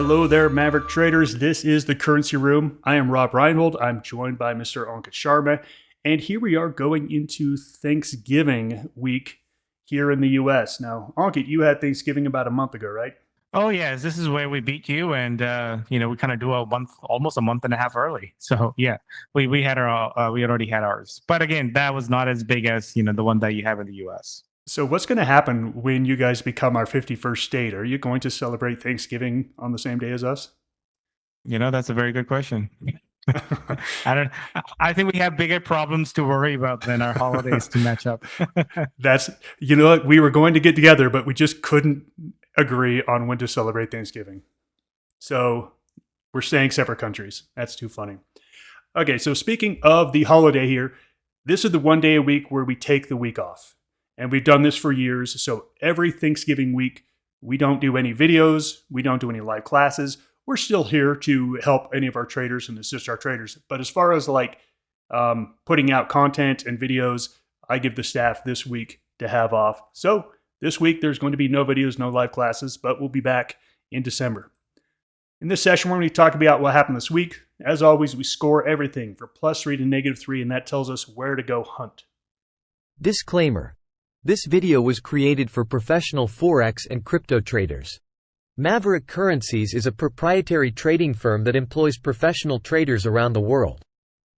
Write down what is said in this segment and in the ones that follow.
Hello there, Maverick traders. This is the Currency Room. I am Rob Reinhold. I'm joined by Mr. Ankit Sharma. And here we are going into Thanksgiving week here in the US. Now, Ankit, you had Thanksgiving about a month ago, right? Oh yes, this is where we beat you, and we kind of do a month, almost a month and a half early. So yeah, we had our we had already had ours, but again, that was not as big as the one that you have in the U.S. So, what's going to happen when you guys become our 51st state? Are you going to celebrate Thanksgiving on the same day as us? That's a very good question. I don't. I think we have bigger problems to worry about than our holidays to match up. That's, what, we were going to get together, but we just couldn't agree on when to celebrate Thanksgiving. So we're staying separate countries. That's too funny. Okay, so speaking of the holiday here, this is the one day a week where we take the week off. And we've done this for years. So every Thanksgiving week, we don't do any videos. We don't do any live classes. We're still here to help any of our traders and assist our traders. But as far as putting out content and videos, I give the staff this week to have off. So this week, there's going to be no videos, no live classes, but we'll be back in December. In this session, we're going to talk about what happened this week. As always, we score everything from +3 to -3, and that tells us where to go hunt. Disclaimer. This video was created for professional Forex and crypto traders. Maverick Currencies is a proprietary trading firm that employs professional traders around the world.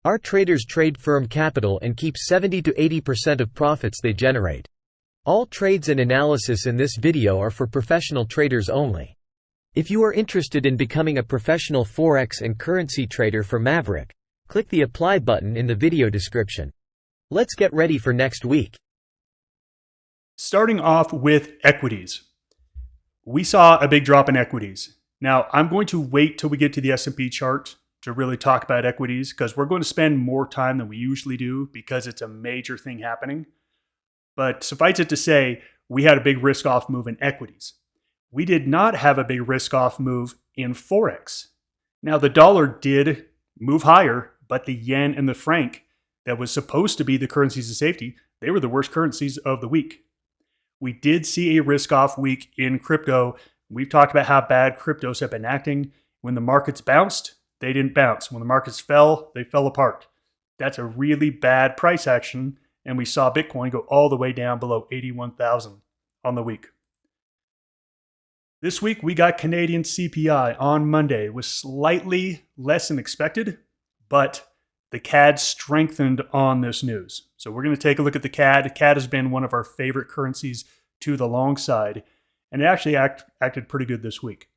Our traders trade firm capital and keep 70 to 80% of profits they generate. All trades and analysis in this video are for professional traders only. If you are interested in becoming a professional Forex and currency trader for Maverick, click the apply button in the video description. Let's get ready for next week. Starting off with equities. We saw a big drop in equities. Now, I'm going to wait till we get to the S&P chart to really talk about equities because we're going to spend more time than we usually do because it's a major thing happening. But suffice it to say, we had a big risk-off move in equities. We did not have a big risk-off move in Forex. Now, the dollar did move higher, but the yen and the franc, that was supposed to be the currencies of safety, they were the worst currencies of the week. We did see a risk-off week in crypto. We've talked about how bad cryptos have been acting. When the markets bounced, they didn't bounce. When the markets fell, they fell apart. That's a really bad price action, and we saw Bitcoin go all the way down below 81,000 on the week. This week, we got Canadian CPI on Monday. It was slightly less than expected, but the CAD strengthened on this news. So we're going to take a look at the CAD. CAD has been one of our favorite currencies to the long side, and it actually acted pretty good this week.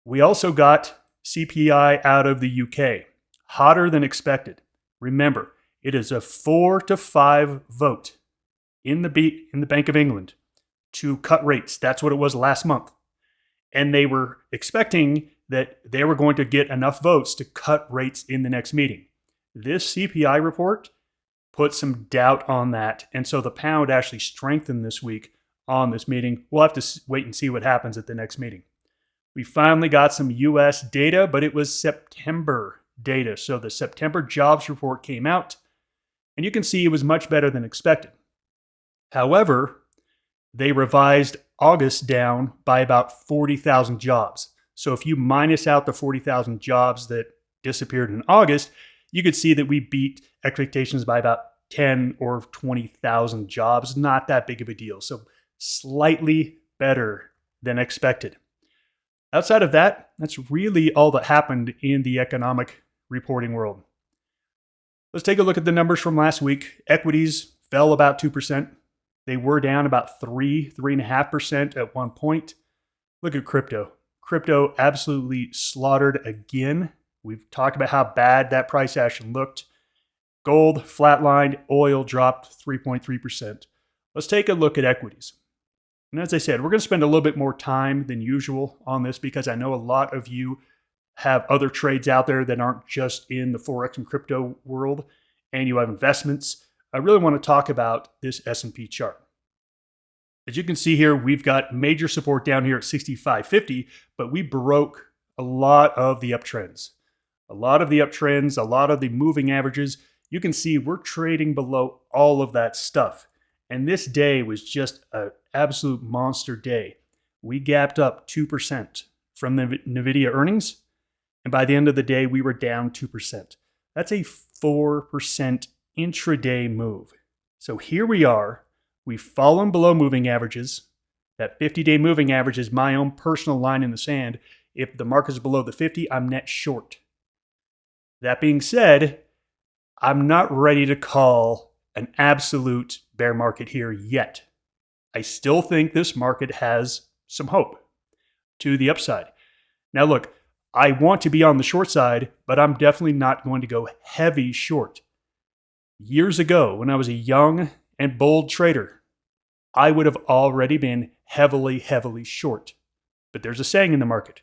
We also got CPI out of the UK, hotter than expected. Remember, it is a 4 to 5 vote in the Bank of England to cut rates. That's what it was last month. And they were expecting that they were going to get enough votes to cut rates in the next meeting. This CPI report put some doubt on that. And so the pound actually strengthened this week on this meeting. We'll have to wait and see what happens at the next meeting. We finally got some US data, but it was September data. So the September jobs report came out, and you can see it was much better than expected. However, they revised August down by about 40,000 jobs. So if you minus out the 40,000 jobs that disappeared in August, you could see that we beat expectations by about 10 or 20,000 jobs. Not that big of a deal. So slightly better than expected. Outside of that, that's really all that happened in the economic reporting world. Let's take a look at the numbers from last week. Equities fell about 2%. They were down about 3.5% at one point. Look at crypto. Crypto absolutely slaughtered again. We've talked about how bad that price action looked. Gold flatlined, oil dropped 3.3%. Let's take a look at equities. And as I said, we're going to spend a little bit more time than usual on this because I know a lot of you have other trades out there that aren't just in the Forex and crypto world, and you have investments. I really want to talk about this S&P chart. As you can see here, we've got major support down here at 65.50, but we broke a lot of the uptrends. A lot of the moving averages. You can see we're trading below all of that stuff. And this day was just an absolute monster day. We gapped up 2% from the NVIDIA earnings. And by the end of the day, we were down 2%. That's a 4% intraday move. So here we are. We've fallen below moving averages. That 50-day moving average is my own personal line in the sand. If the market is below the 50, I'm net short. That being said, I'm not ready to call an absolute bear market here yet. I still think this market has some hope to the upside. Now look, I want to be on the short side, but I'm definitely not going to go heavy short. Years ago, when I was a young and bold trader, I would have already been heavily short. But there's a saying in the market.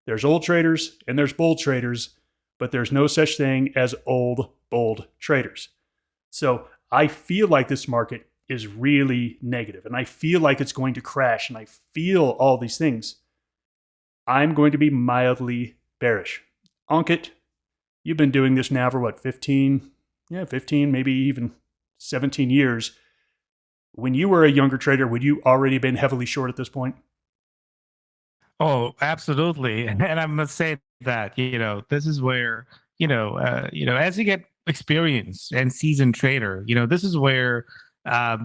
There's old traders and there's bold traders, but there's no such thing as old, bold traders. So I feel like this market is really negative, and I feel like it's going to crash, and I feel all these things. I'm going to be mildly bearish. Ankit, you've been doing this now for what, 15, maybe even 17 years. When you were a younger trader, would you already been heavily short at this point? Oh, absolutely. And I must say that, this is where, as you get experience and seasoned trader, this is where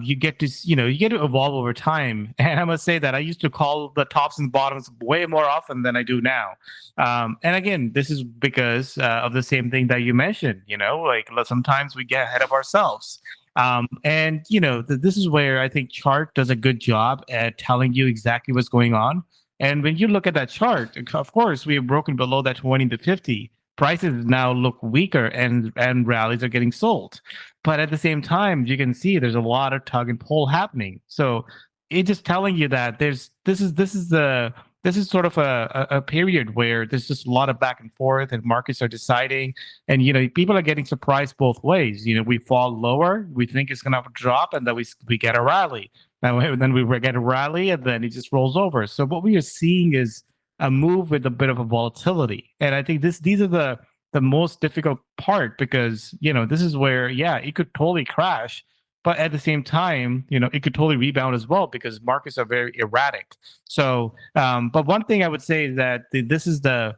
you get to, you get to evolve over time. And I must say that I used to call the tops and bottoms way more often than I do now. And again, this is because of the same thing that you mentioned, like sometimes we get ahead of ourselves. And, this is where I think chart does a good job at telling you exactly what's going on. And when you look at that chart, of course, we have broken below that 20 to 50. Prices now look weaker and rallies are getting sold. But at the same time, you can see there's a lot of tug and pull happening. So it's just telling you that this is sort of a period where there's just a lot of back and forth and markets are deciding, and people are getting surprised both ways. We fall lower, we think it's gonna drop, and then we get a rally. And then we get a rally, and then it just rolls over. So what we are seeing is a move with a bit of a volatility, and I think these are the most difficult part, because this is where it could totally crash, but at the same time it could totally rebound as well, because markets are very erratic. So but one thing I would say is that this is the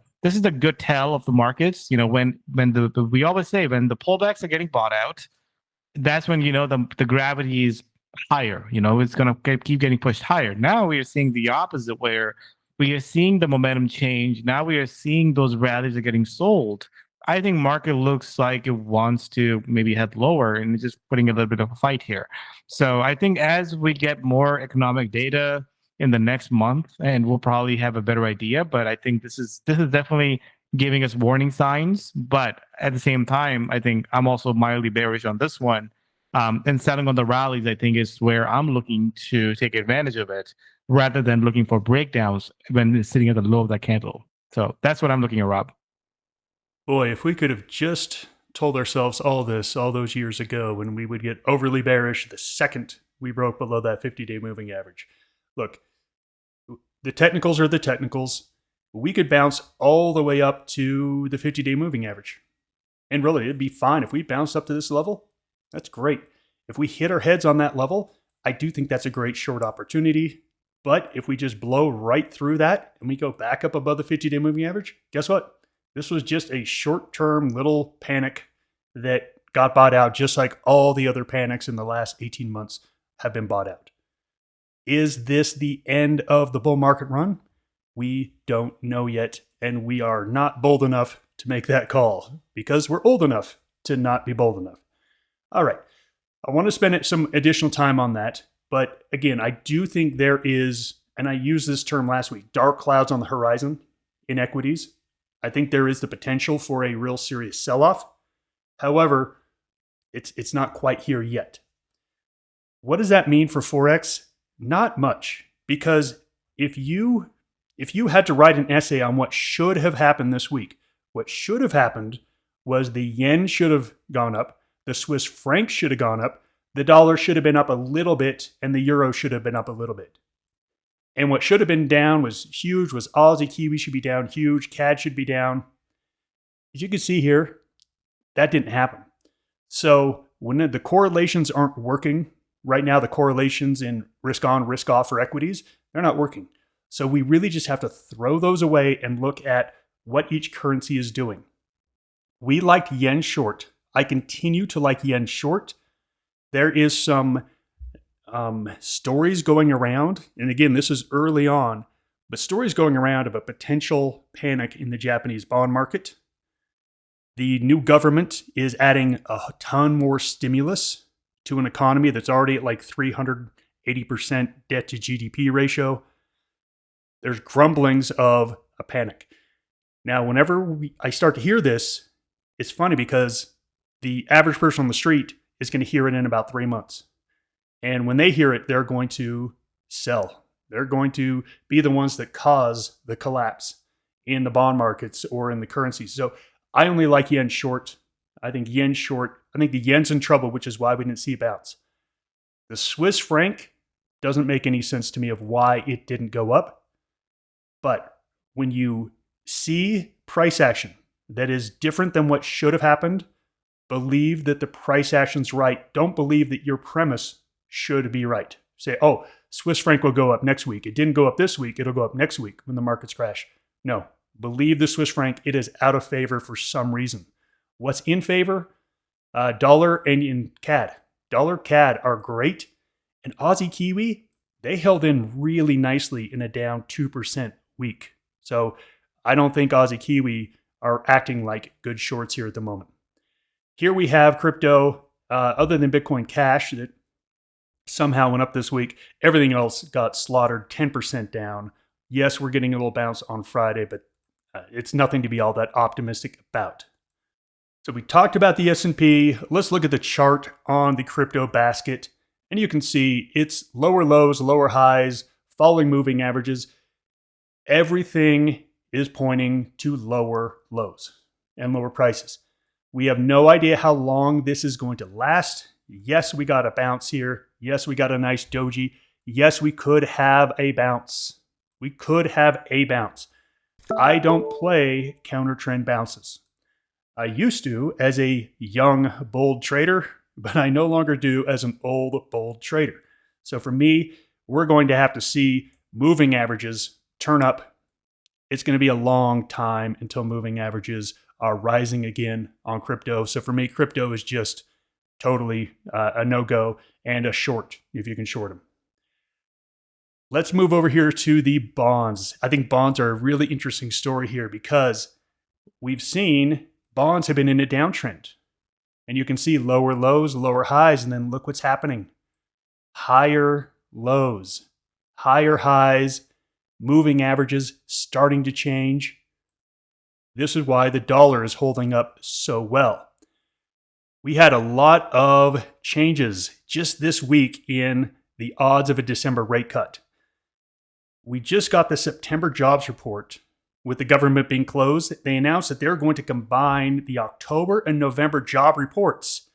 good tell of the markets. When we always say when the pullbacks are getting bought out, that's when the gravity is higher. It's going to keep getting pushed higher. Now we are seeing the opposite, where we are seeing the momentum change. Now we are seeing those rallies are getting sold. I think market looks like it wants to maybe head lower, and it's just putting a little bit of a fight here. So I think as we get more economic data in the next month, and we'll probably have a better idea. But I think this is definitely giving us warning signs. But at the same time, I think I'm also mildly bearish on this one. And selling on the rallies, I think, is where I'm looking to take advantage of it, rather than looking for breakdowns when it's sitting at the low of that candle. So that's what I'm looking at, Rob. Boy, if we could have just told ourselves all this all those years ago, when we would get overly bearish the second we broke below that 50-day moving average. Look, the technicals are the technicals. We could bounce all the way up to the 50-day moving average. And really, it'd be fine if we bounced up to this level. That's great. If we hit our heads on that level, I do think that's a great short opportunity. But if we just blow right through that and we go back up above the 50-day moving average, guess what? This was just a short-term little panic that got bought out, just like all the other panics in the last 18 months have been bought out. Is this the end of the bull market run? We don't know yet, and we are not bold enough to make that call, because we're old enough to not be bold enough. All right, I want to spend some additional time on that. But again, I do think there is, and I used this term last week, dark clouds on the horizon in equities. I think there is the potential for a real serious sell-off. However, it's not quite here yet. What does that mean for Forex? Not much, because if you had to write an essay on what should have happened this week, what should have happened was the yen should have gone up, the Swiss franc should have gone up, the dollar should have been up a little bit, and the euro should have been up a little bit. And what should have been down was huge, was Aussie Kiwi should be down huge, CAD should be down. As you can see here, that didn't happen. So when the correlations aren't working, right now the correlations in risk on, risk off for equities, they're not working. So we really just have to throw those away and look at what each currency is doing. We liked yen short. I continue to like yen short. There is some stories going around, and again, this is early on, but stories going around of a potential panic in the Japanese bond market. The new government is adding a ton more stimulus to an economy that's already at like 380% debt to GDP ratio. There's grumblings of a panic. Now, whenever I start to hear this, it's funny because the average person on the street is going to hear it in about 3 months. And when they hear it, they're going to sell. They're going to be the ones that cause the collapse in the bond markets or in the currencies. So I only like yen short. I think yen short. I think the yen's in trouble, which is why we didn't see a bounce. The Swiss franc doesn't make any sense to me of why it didn't go up. But when you see price action that is different than what should have happened, believe that the price action's right. Don't believe that your premise should be right. Say, oh, Swiss franc will go up next week. It didn't go up this week. It'll go up next week when the markets crash. No, believe the Swiss franc. It is out of favor for some reason. What's in favor? Dollar and CAD. Dollar CAD are great. And Aussie Kiwi, they held in really nicely in a down 2% week. So I don't think Aussie Kiwi are acting like good shorts here at the moment. Here we have crypto, other than Bitcoin Cash that somehow went up this week. Everything else got slaughtered, 10% down. Yes, we're getting a little bounce on Friday, but it's nothing to be all that optimistic about. So we talked about the S&P. Let's look at the chart on the crypto basket. And you can see it's lower lows, lower highs, falling moving averages. Everything is pointing to lower lows and lower prices. We have no idea how long this is going to last. Yes, we got a bounce here. Yes, we got a nice doji. Yes, we could have a bounce. We could have a bounce. I don't play counter trend bounces. I used to as a young, bold trader, but I no longer do as an old, bold trader. So for me, we're going to have to see moving averages turn up. It's going to be a long time until moving averages are rising again on crypto. So for me, crypto is just totally a no-go and a short if you can short them. Let's move over here to the bonds. I think bonds are a really interesting story here because we've seen bonds have been in a downtrend. And you can see lower lows, lower highs, and then look what's happening. Higher lows, higher highs, moving averages starting to change. This is why the dollar is holding up so well. We had a lot of changes just this week in the odds of a December rate cut. We just got the September jobs report. With the government being closed, they announced that they're going to combine the October and November job reports,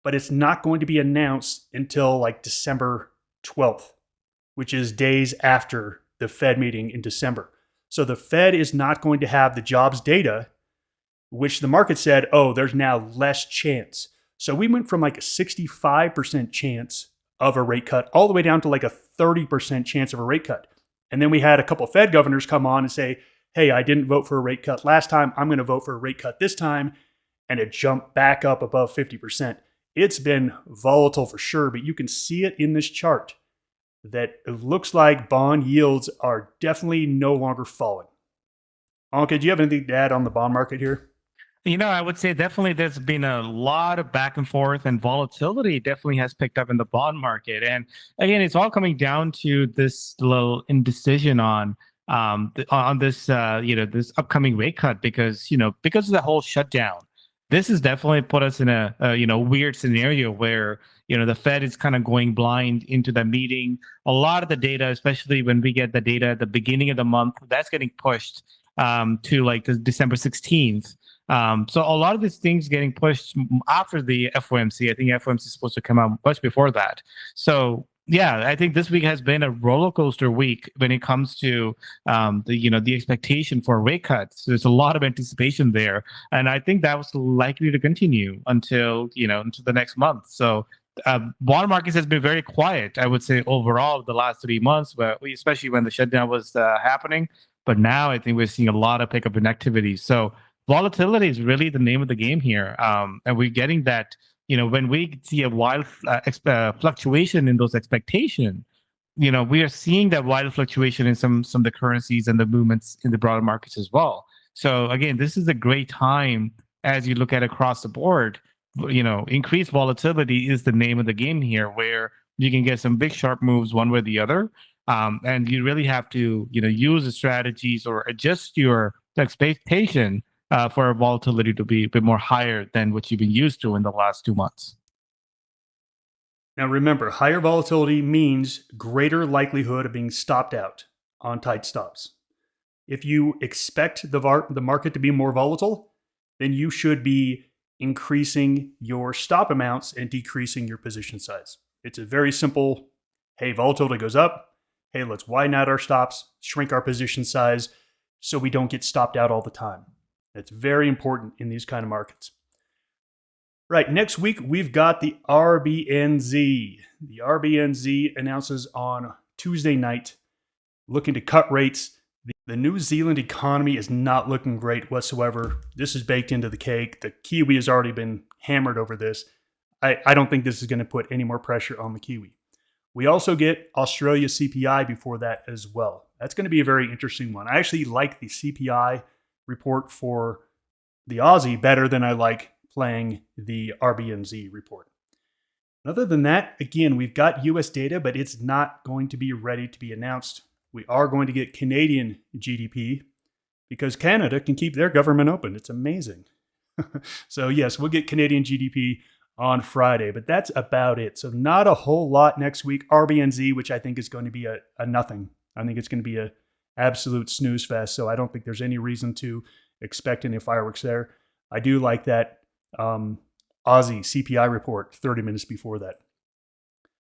but it's not going to be announced until like December 12th, which is days after the Fed meeting in December. So the Fed is not going to have the jobs data, which the market said, oh, there's now less chance. So we went from like a 65% chance of a rate cut all the way down to like a 30% chance of a rate cut. And then we had a couple Fed governors come on and say, hey, I didn't vote for a rate cut last time. I'm going to vote for a rate cut this time. And it jumped back up above 50%. It's been volatile for sure, but you can see it in this chart that it looks like bond yields are definitely no longer falling. Anka, do you have anything to add on the bond market here? You know, I would say definitely there's been a lot of back and forth, and volatility definitely has picked up in the bond market. And again, it's all coming down to this little indecision on this this upcoming rate cut because of the whole shutdown. This has definitely put us in a weird scenario where the Fed is kind of going blind into the meeting. A lot of the data, especially when we get the data at the beginning of the month, that's getting pushed to like the December 16th. So a lot of these things getting pushed after the FOMC. I think FOMC is supposed to come out much before that. So yeah, I think this week has been a roller coaster week when it comes to the expectation for rate cuts. There's a lot of anticipation there, and I think that was likely to continue until the next month. So bond markets has been very quiet, I would say, overall the last 3 months, but especially when the shutdown was happening. But now I think we're seeing a lot of pickup in activity. So volatility is really the name of the game here, and we're getting that. When we see a wild fluctuation in those expectations, we are seeing that wild fluctuation in some of the currencies and the movements in the broader markets as well. So again, this is a great time as you look at across the board. Increased volatility is the name of the game here, where you can get some big sharp moves one way or the other, and you really have to use the strategies or adjust your expectation for volatility to be a bit more higher than what you've been used to in the last 2 months. Now remember, higher volatility means greater likelihood of being stopped out on tight stops. If you expect the market to be more volatile, then you should be increasing your stop amounts and decreasing your position size. It's a very simple, hey, volatility goes up. Hey, let's widen out our stops, shrink our position size so we don't get stopped out all the time. That's very important in these kind of markets. Right, next week we've got the RBNZ. The RBNZ announces on Tuesday night, looking to cut rates. The New Zealand economy is not looking great whatsoever. This is baked into the cake. The Kiwi has already been hammered over this. I don't think this is going to put any more pressure on the Kiwi. We also get Australia CPI before that as well. That's going to be a very interesting one. I actually like the CPI report for the Aussie better than I like playing the RBNZ report. Other than that, again, we've got US data, but it's not going to be ready to be announced. We are going to get Canadian GDP because Canada can keep their government open. It's amazing. So yes, we'll get Canadian GDP on Friday, but that's about it. So not a whole lot next week. RBNZ, which I think is going to be a nothing. I think it's going to be a absolute snooze fest. So I don't think there's any reason to expect any fireworks there. I do like that Aussie CPI report 30 minutes before that.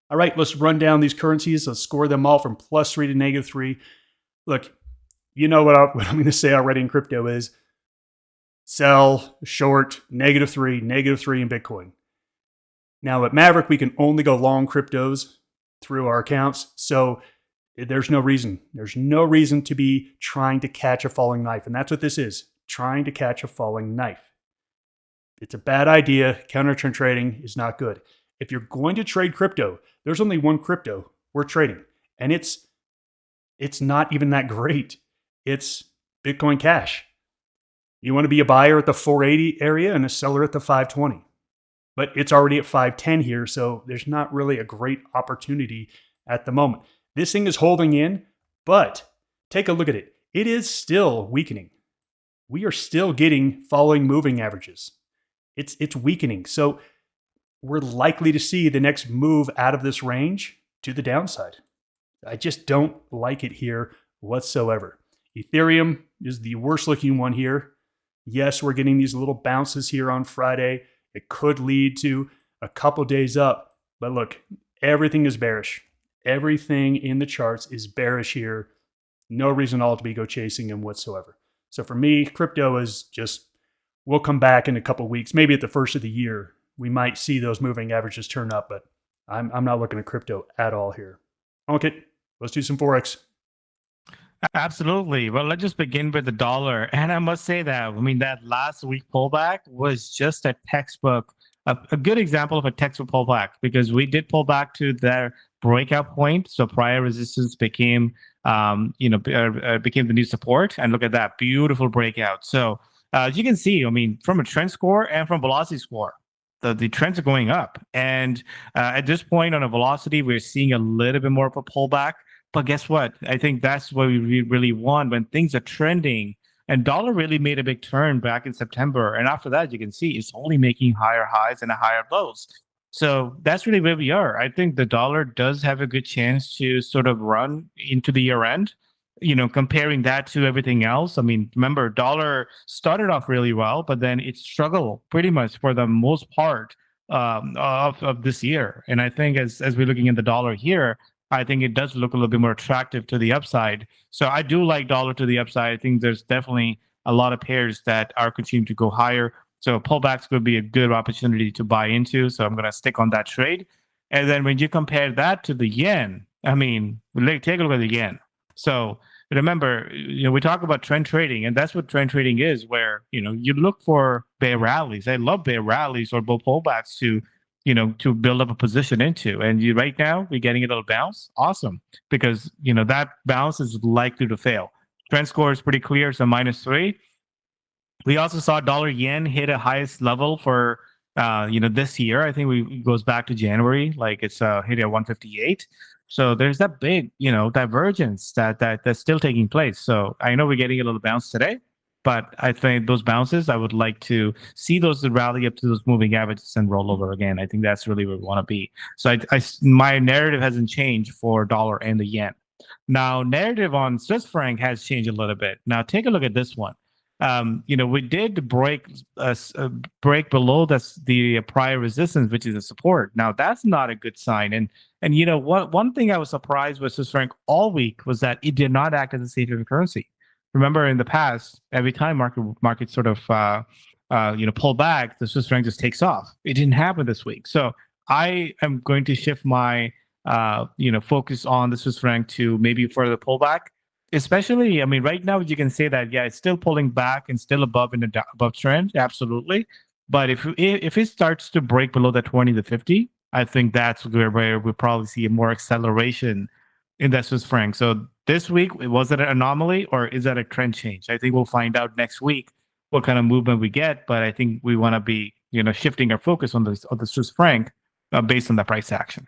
All right, let's run down these currencies. Let's score them all from +3 to -3. Look, you know what I'm going to say already in crypto is sell, short, -3, -3 in Bitcoin. Now at Maverick, we can only go long cryptos through our accounts. So there's no reason. There's no reason to be trying to catch a falling knife. And that's what this is, trying to catch a falling knife. It's a bad idea. Counter-trend trading is not good. If you're going to trade crypto, there's only one crypto we're trading. And it's not even that great. It's Bitcoin Cash. You want to be a buyer at the 480 area and a seller at the 520. But it's already at 510 here, so there's not really a great opportunity at the moment. This thing is holding in, but take a look at it. It is still weakening. We are still getting falling moving averages. It's weakening. So we're likely to see the next move out of this range to the downside. I just don't like it here whatsoever. Ethereum is the worst looking one here. Yes, we're getting these little bounces here on Friday. It could lead to a couple days up. But look, everything is bearish. Everything in the charts is bearish here. No reason at all to be go chasing them whatsoever. So for me, crypto is just, we'll come back in a couple weeks. Maybe at the first of the year, we might see those moving averages turn up. But I'm not looking at crypto at all here. Okay, let's do some Forex. Absolutely. Well, let's just begin with the dollar. And I must say that, that last week pullback was just a textbook, a good example of a textbook pullback, because we did pull back to their breakout point. So prior resistance became, became the new support. And look at that beautiful breakout. So as you can see, from a trend score and from velocity score, the trends are going up. And at this point on a velocity, we're seeing a little bit more of a pullback. But guess what? I think that's what we really want when things are trending. And dollar really made a big turn back in September. And after that, you can see it's only making higher highs and higher lows. So that's really where we are. I think the dollar does have a good chance to sort of run into the year end. Comparing that to everything else. Remember, dollar started off really well, but then it struggled pretty much for the most part of this year. And I think as we're looking at the dollar here, I think it does look a little bit more attractive to the upside. So I do like dollar to the upside. I think there's definitely a lot of pairs that are continuing to go higher. So pullbacks could be a good opportunity to buy into. So I'm going to stick on that trade. And then when you compare that to the yen, I mean, take a look at the yen. So remember, we talk about trend trading, and that's what trend trading is, where, you look for bear rallies. I love bear rallies or bull pullbacks to build up a position into. And right now, we're getting a little bounce. Awesome. Because, that bounce is likely to fail. Trend score is pretty clear. So -3. We also saw dollar yen hit a highest level for this year. I think it goes back to January, like it's hit at 158. So there's that big divergence that's still taking place. So I know we're getting a little bounce today, but I think those bounces, I would like to see those rally up to those moving averages and roll over again. I think that's really where we want to be. So my narrative hasn't changed for dollar and the yen. Now, narrative on Swiss franc has changed a little bit. Now, take a look at this one. We did break below the prior resistance, which is a support. Now, that's not a good sign. And one thing I was surprised with Swiss franc all week was that it did not act as a safe haven currency. Remember, in the past, every time market sort of pull back, the Swiss franc just takes off. It didn't happen this week. So I am going to shift my focus on the Swiss franc to maybe further pullback. Especially, I mean, right now you can say that it's still pulling back and still above trend, absolutely. But if it starts to break below the 20 to 50, I think that's where we'll probably see a more acceleration in that Swiss franc. So this week, was it an anomaly or is that a trend change? I think we'll find out next week what kind of movement we get. But I think we want to be shifting our focus on the Swiss franc based on the price action.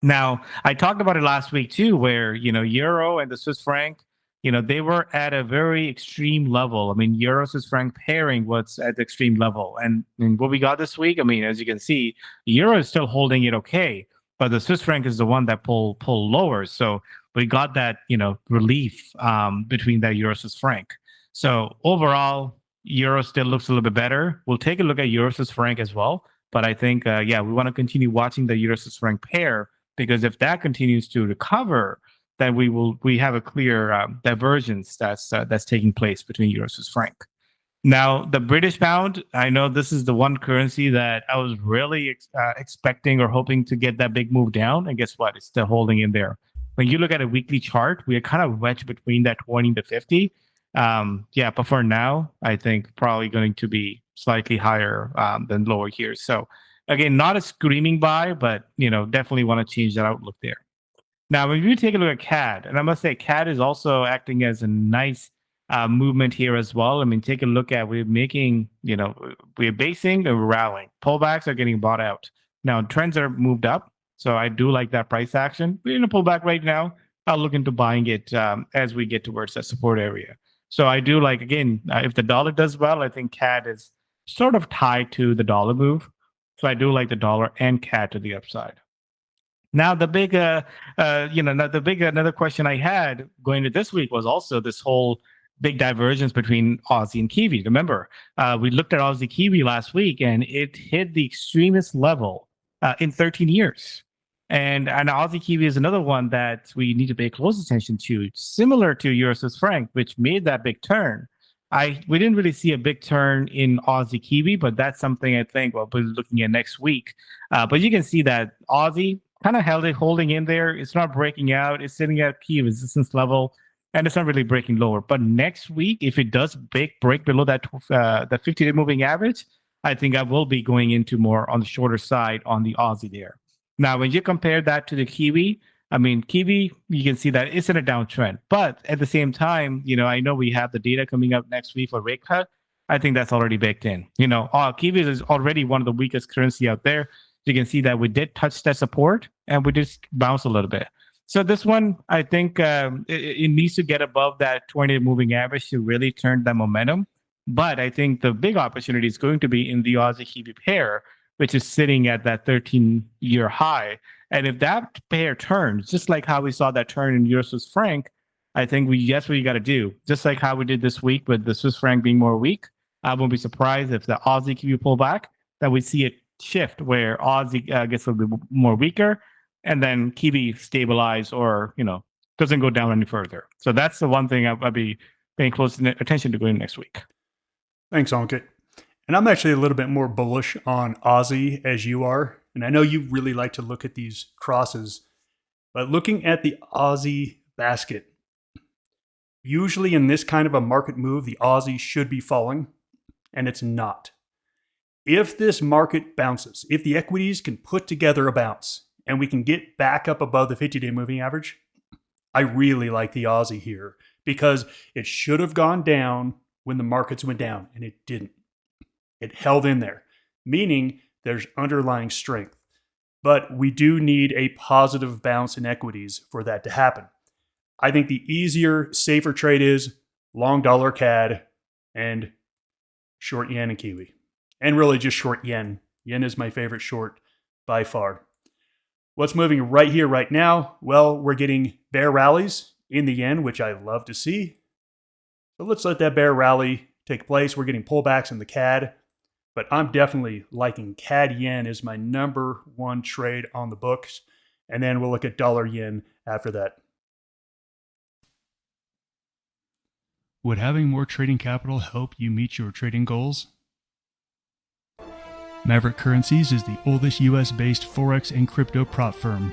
Now, I talked about it last week too, where euro and the Swiss franc, they were at a very extreme level. I mean, euro Swiss franc pairing was at the extreme level, and what we got this week, I mean, as you can see, euro is still holding it okay, but the Swiss franc is the one that pull lower. So we got that relief between that euro Swiss franc. So overall, euro still looks a little bit better. We'll take a look at euro Swiss franc as well, but I think we want to continue watching the euro Swiss franc pair. Because if that continues to recover, then we have a clear divergence that's taking place between euro Swiss franc. Now, the British pound, I know this is the one currency that I was really expecting or hoping to get that big move down, and guess what? It's still holding in there. When you look at a weekly chart, we are kind of wedged between that 20 to 50. But for now, I think probably going to be slightly higher than lower here. So again, not a screaming buy, but definitely want to change that outlook there. Now, if you take a look at CAD, and I must say, CAD is also acting as a nice movement here as well. I mean, take a look at we're making, we're basing and we're rallying. Pullbacks are getting bought out. Now, trends are moved up, so I do like that price action. We're in a pullback right now. I'll look into buying it as we get towards that support area. So I do like, again, if the dollar does well, I think CAD is sort of tied to the dollar move. So I do like the dollar and CAD to the upside. Now, the big, another question I had going to this week was also this whole big divergence between Aussie and Kiwi. Remember, we looked at Aussie Kiwi last week, and it hit the extremist level in 13 years. And Aussie Kiwi is another one that we need to pay close attention to, similar to Euro Swiss franc, which made that big turn. We didn't really see a big turn in Aussie Kiwi, but that's something I think we'll be looking at next week. But you can see that Aussie kind of holding in there. It's not breaking out. It's sitting at key resistance level, and it's not really breaking lower. But next week, if it does break below that the 50-day moving average, I think I will be going into more on the shorter side on the Aussie there. Now, when you compare that to the Kiwi, I mean, Kiwi, you can see that it's in a downtrend. But at the same time, I know we have the data coming up next week for rate cut. I think that's already baked in. Kiwi is already one of the weakest currency out there. You can see that we did touch that support and we just bounced a little bit. So this one, I think it needs to get above that 20 moving average to really turn that momentum. But I think the big opportunity is going to be in the Aussie Kiwi pair, which is sitting at that 13-year high. And if that pair turns, just like how we saw that turn in Euro Swiss franc, I think that's what you got to do. Just like how we did this week with the Swiss franc being more weak, I won't be surprised if the Aussie Kiwi pull back, that we see it shift where Aussie gets a little bit more weaker, and then Kiwi stabilize or doesn't go down any further. So that's the one thing I'll be paying close attention to going next week. Thanks, Ankit. And I'm actually a little bit more bullish on Aussie as you are. And I know you really like to look at these crosses, but looking at the Aussie basket, usually in this kind of a market move, the Aussie should be falling, and it's not. If this market bounces, if the equities can put together a bounce and we can get back up above the 50-day moving average, I really like the Aussie here because it should have gone down when the markets went down, and it didn't. It held in there, meaning there's underlying strength. But we do need a positive bounce in equities for that to happen. I think the easier, safer trade is long dollar CAD and short yen and Kiwi. And really just short yen. Yen is my favorite short by far. What's moving right here, right now? Well, we're getting bear rallies in the yen, which I love to see. So let's let that bear rally take place. We're getting pullbacks in the CAD. But I'm definitely liking CAD yen as my number one trade on the books. And then we'll look at dollar yen after that. Would having more trading capital help you meet your trading goals? Maverick Currencies is the oldest US-based Forex and crypto prop firm.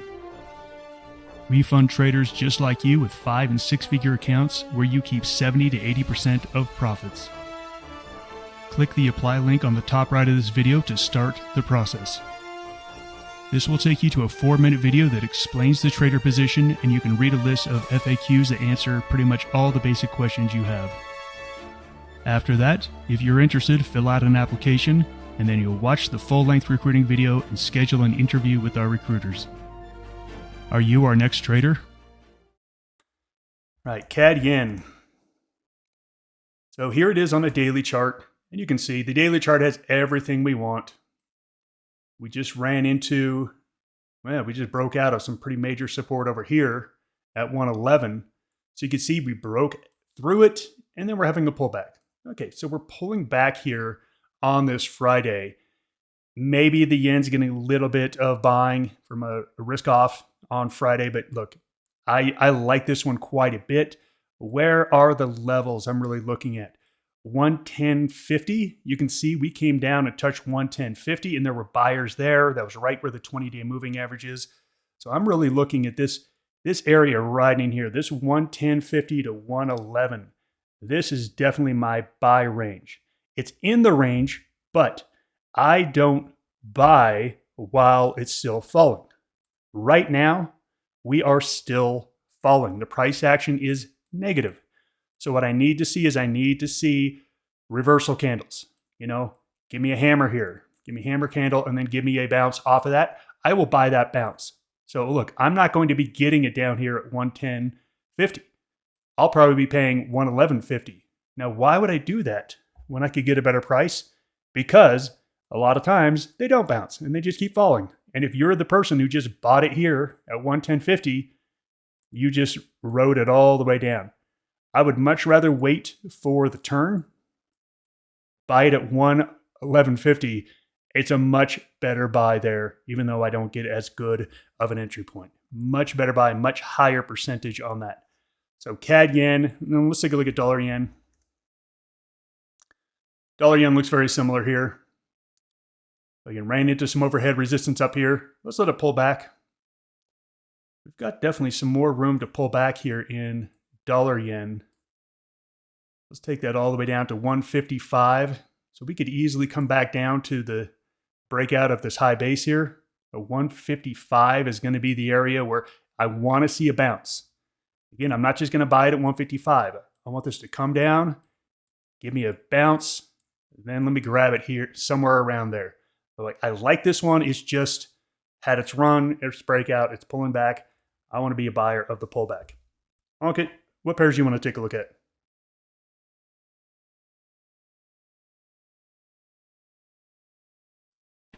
We fund traders just like you with 5- and 6-figure accounts where you keep 70 to 80% of profits. Click the apply link on the top right of this video to start the process. This will take you to a 4-minute video that explains the trader position, and you can read a list of FAQs that answer pretty much all the basic questions you have. After that, if you're interested, fill out an application, and then you'll watch the full-length recruiting video and schedule an interview with our recruiters. Are you our next trader? Right, CAD yen. So here it is on a daily chart, and you can see the daily chart has everything we want. We just ran into, well, we just broke out of some pretty major support over here at 111. So you can see we broke through it, and then we're having a pullback. Okay, so we're pulling back here on this Friday. Maybe the yen's getting a little bit of buying from a risk off on Friday, but look, I like this one quite a bit. Where are the levels I'm really looking at? 110.50. You can see we came down and touched 110.50, and there were buyers there. That was right where the 20-day moving average is. So I'm really looking at this area right in here, this 110.50 to 111. This is definitely my buy range. It's in the range, but I don't buy while it's still falling. Right now, we are still falling. The price action is negative. So what I need to see is I need to see reversal candles. You know, give me a hammer here, give me a hammer candle, and then give me a bounce off of that. I will buy that bounce. So look, I'm not going to be getting it down here at 110.50. I'll probably be paying 111.50. Now, why would I do that when I could get a better price? Because a lot of times they don't bounce and they just keep falling. And if you're the person who just bought it here at 110.50, you just rode it all the way down. I would much rather wait for the turn, buy it at 111.50. It's a much better buy there, even though I don't get as good of an entry point. Much better buy, much higher percentage on that. So CAD yen, now let's take a look at dollar yen. Dollar yen looks very similar here. Again, ran into some overhead resistance up here. Let's let it pull back. We've got definitely some more room to pull back here in dollar yen. Let's take that all the way down to 155. So we could easily come back down to the breakout of this high base here. The 155 is going to be the area where I want to see a bounce. Again, I'm not just going to buy it at 155. I want this to come down, give me a bounce, then let me grab it here somewhere around there. But I like this one. It's just had its run, its breakout, it's pulling back. I want to be a buyer of the pullback. Okay, what pairs do you want to take a look at?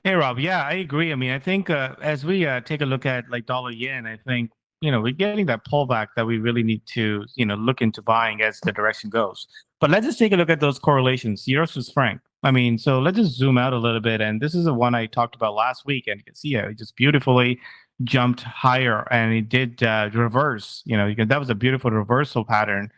Hey, Rob. Yeah, I agree. I mean, I think as we take a look at like dollar yen, I think, we're getting that pullback that we really need to, look into buying as the direction goes. But let's just take a look at those correlations. Yours Swiss franc. I mean, so let's just zoom out a little bit. And this is the one I talked about last week. And you can see it just beautifully jumped higher and it did reverse. That was a beautiful reversal pattern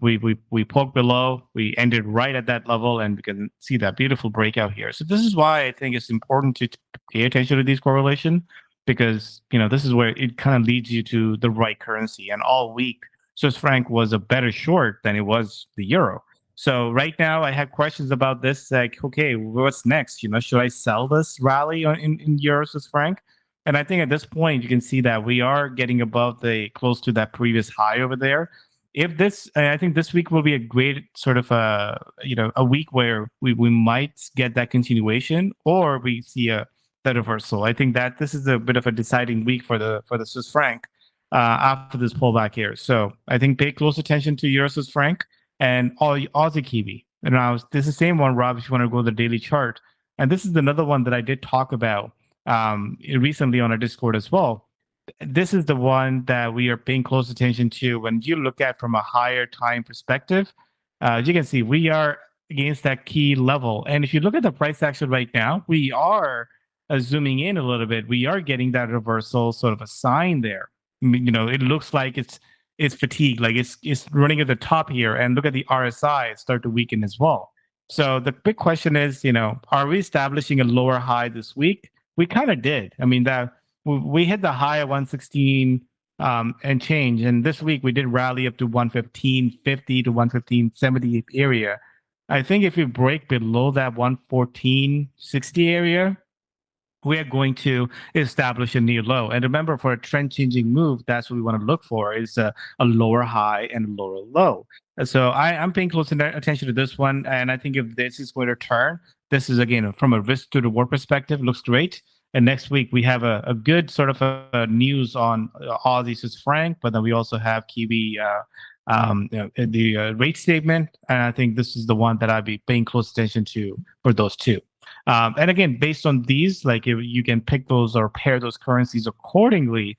We poked below, we ended right at that level, and we can see that beautiful breakout here. So this is why I think it's important to pay attention to these correlation, because this is where it kind of leads you to the right currency. And all week, Swiss franc was a better short than it was the euro. So right now, I have questions about this. Like, okay, what's next? Should I sell this rally in euro Swiss franc? And I think at this point, you can see that we are getting above the close to that previous high over there. If this, I think this week will be a great sort of a week where we might get that continuation, or we see the reversal. I think that this is a bit of a deciding week for the Swiss franc after this pullback here. So I think pay close attention to euro Swiss franc and Aussie Kiwi. And now this is the same one, Rob, if you want to go to the daily chart. And this is another one that I did talk about recently on our Discord as well. This is the one that we are paying close attention to when you look at from a higher time perspective. As you can see, we are against that key level. And if you look at the price action right now, we are zooming in a little bit. We are getting that reversal sort of a sign there. It looks like it's fatigued, like it's running at the top here. And look at the RSI start to weaken as well. So the big question is, are we establishing a lower high this week? We kind of did. I mean, that we hit the high at 116 and change, and this week we did rally up to 115.50 to 115.70 area. I think if we break below that 114.60 area, we are going to establish a new low. And remember, for a trend changing move, that's what we want to look for, is a lower high and a lower low. So I'm paying close attention to this one. And I think if this is going to turn, this is, again, from a risk to reward perspective, looks great. And next week, we have a good sort of a news on Aussie Swiss franc, but then we also have Kiwi, the rate statement. And I think this is the one that I'd be paying close attention to for those two. And again, based on these, like, you can pick those or pair those currencies accordingly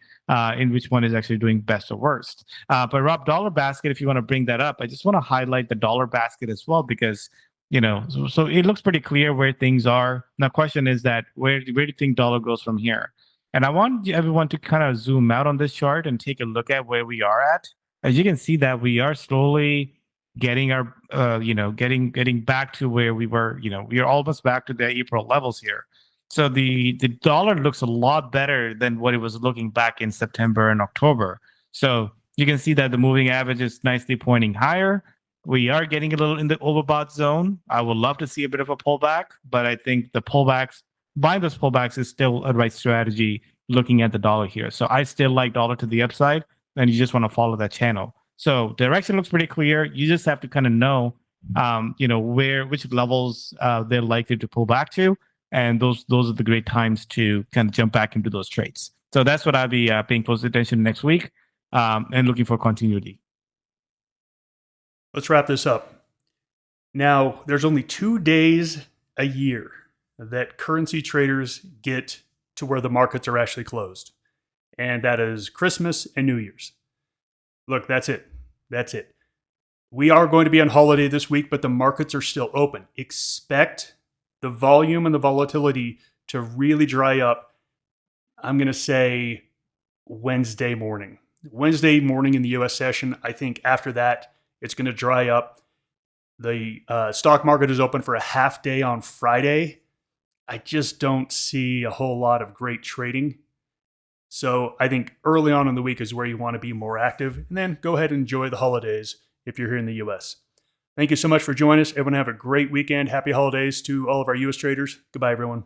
in which one is actually doing best or worst. But Rob, dollar basket, if you want to bring that up, I just want to highlight the dollar basket as well, because so it looks pretty clear where things are. Now, question is that where do you think dollar goes from here? And I want everyone to kind of zoom out on this chart and take a look at where we are at. As you can see that we are slowly getting our, getting back to where we were. We are almost back to the April levels here. So the dollar looks a lot better than what it was looking back in September and October. So you can see that the moving average is nicely pointing higher. We are getting a little in the overbought zone. I would love to see a bit of a pullback, but I think the pullbacks, buying those pullbacks is still a right strategy looking at the dollar here. So I still like dollar to the upside, and you just want to follow that channel. So direction looks pretty clear. You just have to kind of know, which levels they're likely to pull back to, and those are the great times to kind of jump back into those trades. So that's what I'll be paying close attention next week, and looking for continuity. Let's wrap this up. Now, there's only 2 days a year that currency traders get to where the markets are actually closed, and that is Christmas and New Year's. Look, that's it. That's it. We are going to be on holiday this week, but the markets are still open. Expect the volume and the volatility to really dry up. I'm going to say Wednesday morning. Wednesday morning in the US session. I think after that, it's going to dry up. The stock market is open for a half day on Friday. I just don't see a whole lot of great trading. So I think early on in the week is where you want to be more active, and then go ahead and enjoy the holidays if you're here in the US. Thank you so much for joining us. Everyone have a great weekend. Happy holidays to all of our US traders. Goodbye, everyone.